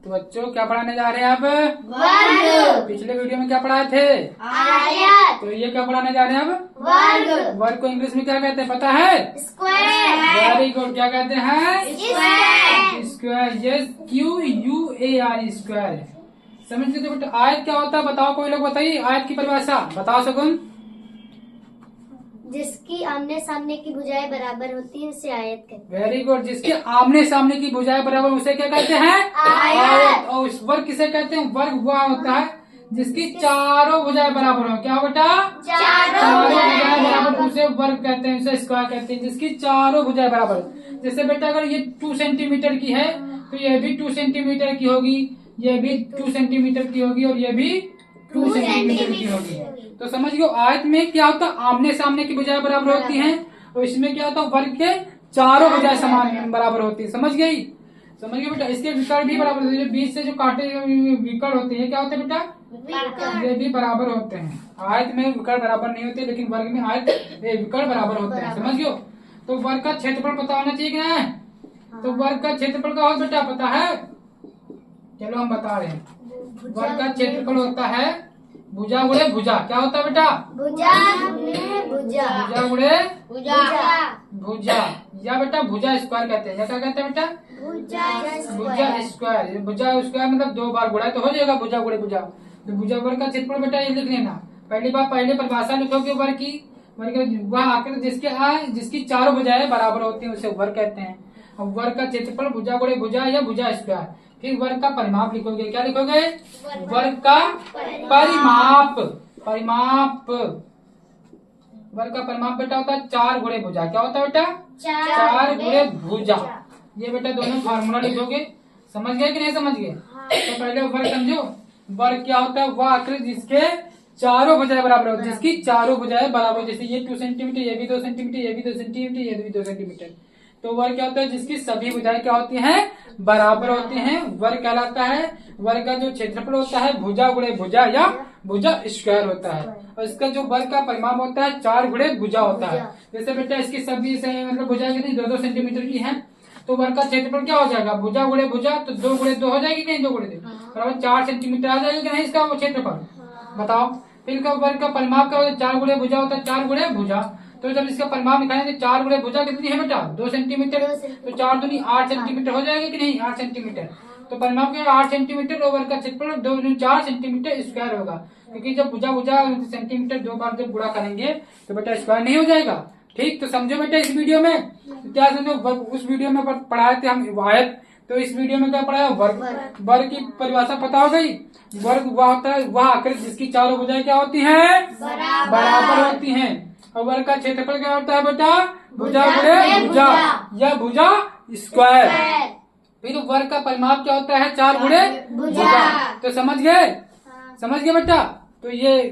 तो बच्चों क्या पढ़ाने जा रहे हैं अब? वर्ग। पिछले वीडियो में क्या पढ़ाए थे? आयत। तो ये क्या पढ़ाने जा रहे हैं अब? वर्ग। वर्ग को इंग्लिश में क्या कहते हैं पता है? स्क्वायर। Very good. क्या कहते हैं? Square. Square. Yes, QUAR square. समझ गए बेटा? आयत क्या होता है बताओ, कोई लोग बताइए आयत की परिभाषा बताओ। शगुन? जिसकी आमने सामने की भुजाएं बराबर होती है उसे आयत कहते वेरी गुड। जिसके आमने सामने की भुजाएं बराबर उसे क्या कहते हैं? आयत। और उस वर्ग किसे कहते हैं? वर्ग वह होता है जिसकी चारों भुजाएं बराबर हो। क्या बेटा? चारों भुजाएं बराबर उसे वर्ग कहते हैं, उसे स्क्वायर कहते हैं। जिसकी चारों भुजाएं बराबर। जैसे बेटा अगर ये 2 सेंटीमीटर की है तो ये भी 2 सेंटीमीटर की होगी, ये भी 2 सेंटीमीटर की होगी और ये भी 2 सेंटीमीटर की होगी। तो समझ गए आयत में क्या होता है? आमने सामने की भुजाएं बराबर होती हैं और इसमें क्या होता है? वर्ग के चारों भुजाएं समान बराबर होती है। समझ गई? समझ गए बेटा? इसके विकर्ण भी बराबर होते हैं। बीच से जो काटे विकर्ण होते हैं क्या होते हैं बेटा? ये भी बराबर होते हैं। आयत में विकर्ण बराबर नहीं होते लेकिन वर्ग में आयत विकर्ण बराबर होते हैं। समझ गए? तो वर्ग का क्षेत्रफल पता होना चाहिए कि नहीं? तो वर्ग का क्षेत्रफल का और बेटा पता है? चलो हम बता रहे हैं। वर्ग का क्षेत्रफल होता है भुजा गुणे भुजा। क्या होता है बेटा? भुजा गुणे भुजा। भुजा गुणे भुजा। भुजा या बेटा भुजा स्क्वायर कहते हैं। या क्या कहते हैं बेटा? भुजा स्क्वायर। भुजा स्क्वायर मतलब 2 बार गुणा तो हो जाएगा भुजा गुणे भुजा। तो भुजा वर्ग का क्षेत्रफल बेटा ये लिख लेना। पहली बार पहले परिभाषा लिखोगे वर्ग की। वर्ग वह आकृति जिसकी चारों भुजाएं बराबर होती हैं उसे वर्ग कहते हैं। और वर्ग का क्षेत्रफल भुजा गुणे भुजा या भुजा स्क्वायर। फिर वर्ग का परिमाप लिखोगे। क्या लिखोगे? वर्ग का परिमाप। परिमाप। वर्ग का परिमाप बेटा होता है 4 गुणे भुजा। क्या होता है बेटा? 4 गुणे भुजा। ये बेटा दोनों फार्मूला लिखोगे। समझ गए कि नहीं समझ गए? तो पहले वर्ग समझो। वर्ग क्या होता है? वह आकृति जिसके चारों भुजाएं बराबर हो, जिसकी चारों भुजाएं बराबर। जैसे ये 2 सेंटीमीटर, ये भी 2 सेंटीमीटर, ये भी 2 सेंटीमीटर, ये भी 2 सेंटीमीटर। तो वर्ग क्या होता है? जिसकी सभी भुजाएं क्या होती हैं? बराबर होती हैं। वर्ग कहलाता है। वर्ग का जो क्षेत्रफल होता है भुजा गुणे भुजा या भुजा स्क्वायर होता है। और इसका जो वर्ग का परिमाप होता है 4 गुणे भुजा होता है। जैसे बेटा इसकी सभी से मतलब भुजाएं कितनी 2-2 सेंटीमीटर की है तो वर्ग का क्षेत्रफल क्या हो जाएगा? भुजा गुणे भुजा तो 2 गुणे 2 हो जाएगी कि नहीं? 2 गुणे 2 बराबर 4 सेंटीमीटर आ जाएगा कि नहीं इसका क्षेत्रफल? बताओ। फिर का वर्ग का परिमाप क्या होता है? 4 गुणे भुजा होता है। 4 गुणे भुजा। तो जब इसका परिमाप निकालेंगे 4 गुणे भुजा कितनी है बेटा? 2 सेंटीमीटर। तो 4 दूनी 8 सेंटीमीटर हो जाएगा कि नहीं? 8 सेंटीमीटर। तो परिमाप क्या 8 सेंटीमीटर और वर्ग का क्षेत्रफल 2 दूनी 4 सेंटीमीटर स्क्वायर होगा। क्योंकि जब भुजा भुजा सेंटीमीटर 2 बार जब गुणा करेंगे तो बेटा स्क्वायर नहीं हो जाएगा। ठीक, तो समझो बेटा इस वीडियो में क्या समझो? उस वीडियो में पढ़ाए थे हम आयत, तो इस वीडियो में क्या पढ़ाया? वर्ग। वर्ग की परिभाषा पता हो गई? वर्ग वह होता है वह आकृति जिसकी चारों भुजाएं क्या होती हैं? बराबर होती हैं। और वर्ग का क्षेत्रफल क्या होता है बेटा? भुजा गुणे भुजा या भुजा स्क्वायर। फिर वर्ग का परिमाप क्या होता है? 4 गुणे भुजा। तो समझ गए? समझ गए बेटा? तो ये